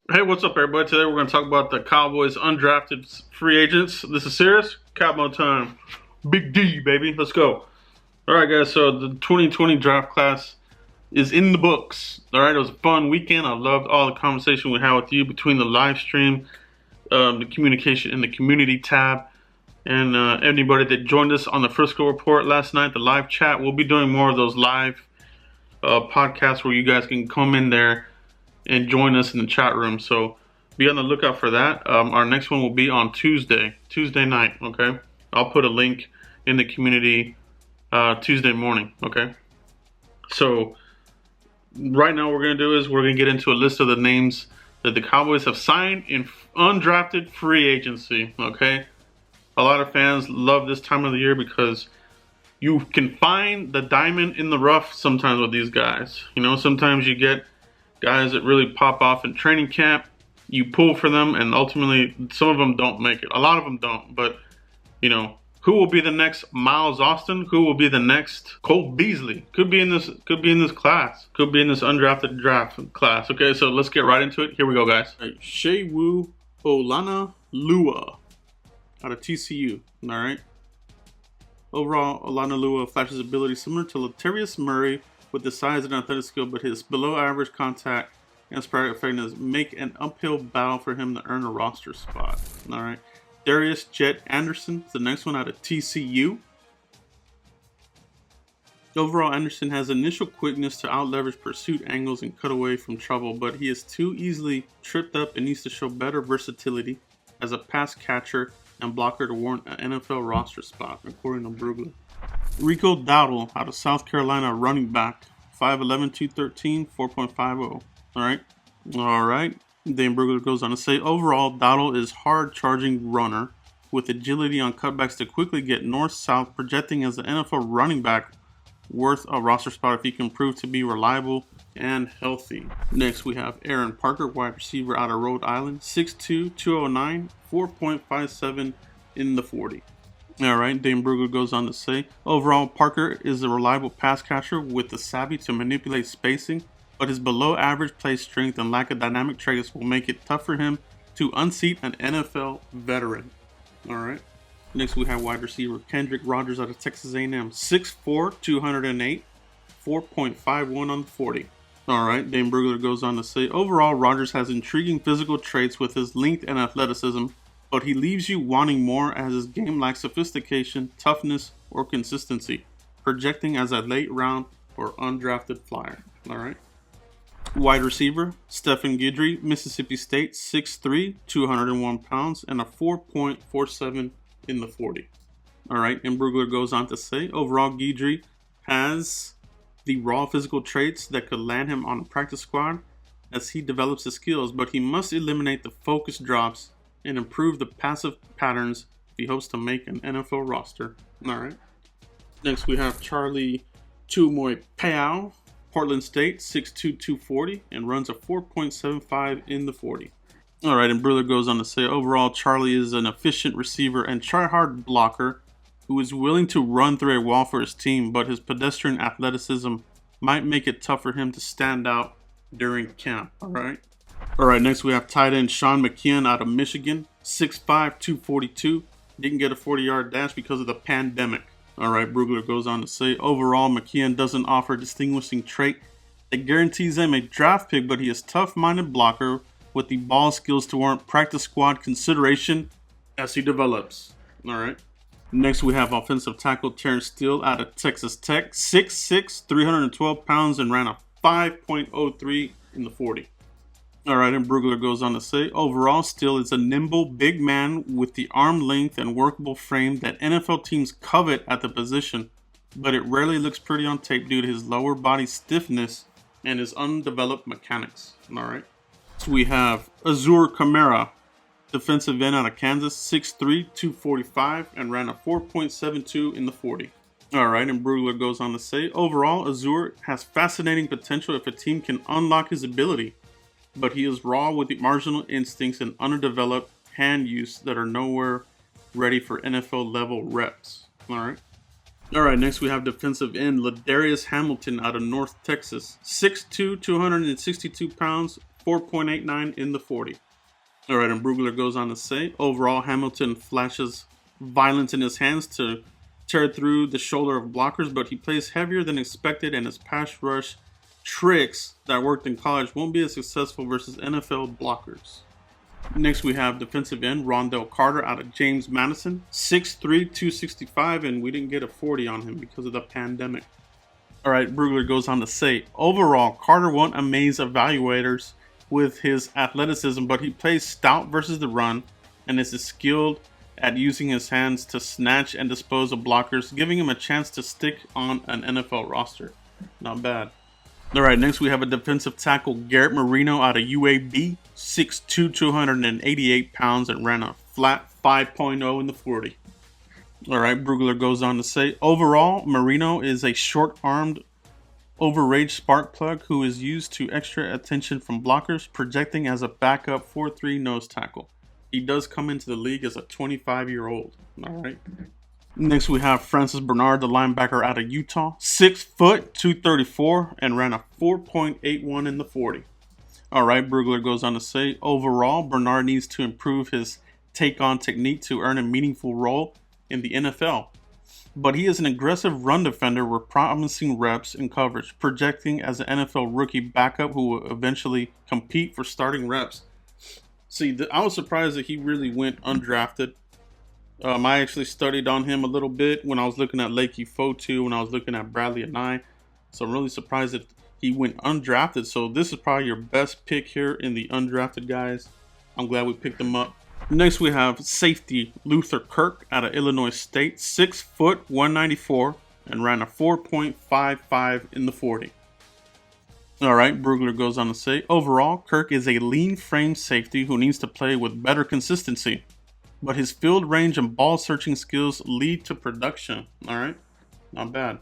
Hey, what's up, everybody? Today we're going to talk about the Cowboys Undrafted free agents. This is serious. Cowboy time. Big D, baby. Let's go. All right, guys. So the 2020 draft class is in the books. All right, it was a fun weekend. I loved all the conversation we had with you between the live stream, the communication in the community tab, and anybody that joined us on the Frisco report last night, the live chat. We'll be doing more of those live podcasts where you guys can come in there and join us in the chat room. So be on the lookout for that. Our next one will be on Tuesday night. Okay, I'll put a link in the community Tuesday morning. Okay, so right now what we're gonna do is we're gonna get into a list of the names that the Cowboys have signed in undrafted free agency. Okay, a lot of fans love this time of the year because you can find the diamond in the rough sometimes with these guys. You know, sometimes you get guys that really pop off in training camp, you pull for them, and ultimately some of them don't make it. A lot of them don't, but you know, who will be the next Miles Austin? Who will be the next Cole Beasley? Could be in this class. Could be in this undrafted draft class. Okay, so let's get right into it. Here we go, guys. Right, Shewu Olana Lua out of TCU. All right. Overall, Olana Lua flashes ability similar to Ladarius Murray, with the size and athletic skill, but his below average contact and sporadic effectiveness make an uphill battle for him to earn a roster spot. Alright. Darius Jett Anderson is the next one out of TCU. Overall, Anderson has initial quickness to out-leverage pursuit angles and cut away from trouble, but he is too easily tripped up and needs to show better versatility as a pass catcher and blocker to warrant an NFL roster spot, according to Brugler. Rico Dowdle out of South Carolina, running back, 5'11", 213, 4.50. All right. Then Brugler goes on to say, overall, Dowdle is hard-charging runner with agility on cutbacks to quickly get north-south, projecting as an NFL running back worth a roster spot if he can prove to be reliable and healthy. Next, we have Aaron Parker, wide receiver out of Rhode Island, 6'2", 209, 4.57 in the 40. Alright, Dane Brugler goes on to say, overall, Parker is a reliable pass catcher with the savvy to manipulate spacing, but his below average play strength and lack of dynamic traits will make it tough for him to unseat an NFL veteran. Alright, next we have wide receiver Kendrick Rodgers out of Texas A&M, 6'4", 208, 4.51 on the 40. Alright, Dane Brugler goes on to say, overall, Rodgers has intriguing physical traits with his length and athleticism, but he leaves you wanting more as his game lacks sophistication, toughness, or consistency, projecting as a late round or undrafted flyer. Alright. Wide receiver, Stephon Guidry, Mississippi State, 6'3", 201 pounds, and a 4.47 in the 40. Alright, and Brugler goes on to say, overall, Guidry has the raw physical traits that could land him on a practice squad as he develops his skills, but he must eliminate the focus drops and improve the passive patterns if he hopes to make an NFL roster. Alright. Next we have Charlie Chumoy Pao, Portland State, 6'2", 240, and runs a 4.75 in the 40. Alright, and Brugler goes on to say, overall, Charlie is an efficient receiver and try-hard blocker who is willing to run through a wall for his team, but his pedestrian athleticism might make it tough for him to stand out during camp. Alright. Alright, next we have tight end Sean Mckeon out of Michigan, 6'5", 242. Didn't get a 40-yard dash because of the pandemic. Alright, Brugler goes on to say, overall, Mckeon doesn't offer a distinguishing trait that guarantees him a draft pick, but he is a tough-minded blocker with the ball skills to warrant practice squad consideration as he develops. Alright. Next we have offensive tackle Terrence Steele out of Texas Tech, 6'6", 312 pounds, and ran a 5.03 in the 40. Alright, and Brugler goes on to say, overall, Steele is a nimble, big man with the arm length and workable frame that NFL teams covet at the position, but it rarely looks pretty on tape due to his lower body stiffness and his undeveloped mechanics. Alright. So we have Azure Camara, defensive end out of Kansas, 6'3", 245, and ran a 4.72 in the 40. Alright, and Brugler goes on to say, overall, Azure has fascinating potential if a team can unlock his ability, but he is raw with the marginal instincts and underdeveloped hand use that are nowhere ready for NFL level reps. Alright. Alright, next we have defensive end Ladarius Hamilton out of North Texas. 6'2", 262 pounds, 4.89 in the 40. All right, and Brugler goes on to say, overall, Hamilton flashes violence in his hands to tear through the shoulder of blockers, but he plays heavier than expected, and his pass rush tricks that worked in college won't be as successful versus NFL blockers. Next, we have defensive end Rondell Carter out of James Madison, 6'3", 265, and we didn't get a 40 on him because of the pandemic. All right, Brugler goes on to say, overall, Carter won't amaze evaluators with his athleticism, but he plays stout versus the run and is skilled at using his hands to snatch and dispose of blockers, giving him a chance to stick on an NFL roster. Not bad. All right, next we have a defensive tackle, Garrett Marino out of UAB, 6'2", 288 pounds, and ran a flat 5.0 in the 40. All right, Brugler goes on to say, overall, Marino is a short-armed, overage spark plug who is used to extra attention from blockers, projecting as a backup 4'3" nose tackle. He does come into the league as a 25-year-old. All right. Next, we have Francis Bernard, the linebacker out of Utah, 6 foot, 234, and ran a 4.81 in the 40. All right, Brugler goes on to say, overall, Bernard needs to improve his take-on technique to earn a meaningful role in the NFL. But he is an aggressive run defender with promising reps in coverage, projecting as an NFL rookie backup who will eventually compete for starting reps. See, I was surprised that he really went undrafted. I actually studied on him a little bit when I was looking at Lakey Fotu, when I was looking at Bradley and I. So I'm really surprised that he went undrafted. So this is probably your best pick here in the undrafted guys. I'm glad we picked him up. Next we have safety Luther Kirk out of Illinois State, 6 foot, 194, and ran a 4.55 in the 40. All right, Brugler goes on to say, overall, Kirk is a lean frame safety who needs to play with better consistency. But his field range and ball searching skills lead to production. All right, not bad.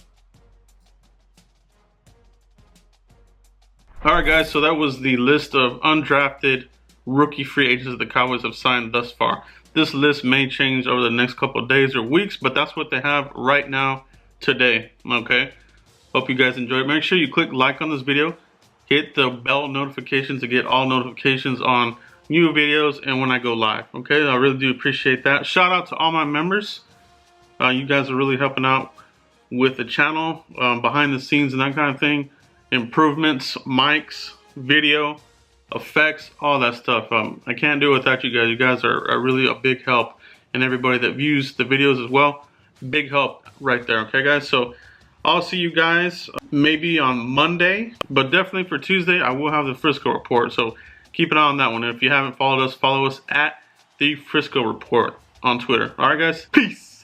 All right, guys, so that was the list of undrafted rookie free agents that the Cowboys have signed thus far. This list may change over the next couple of days or weeks, but that's what they have right now today. Okay, hope you guys enjoyed. Make sure you click like on this video, hit the bell notification to get all notifications on new videos and when I go live. Okay, I really do appreciate that. Shout out to all my members. You guys are really helping out with the channel, behind the scenes and that kind of thing. Improvements, mics, video, effects, all that stuff. I can't do it without you guys. You guys are really a big help, and everybody that views the videos as well, big help right there. Okay, guys, so I'll see you guys maybe on Monday, but definitely for Tuesday I will have the Frisco report, so keep an eye on that one. And if you haven't followed us, follow us at the Frisco Report on Twitter. All right, guys, peace.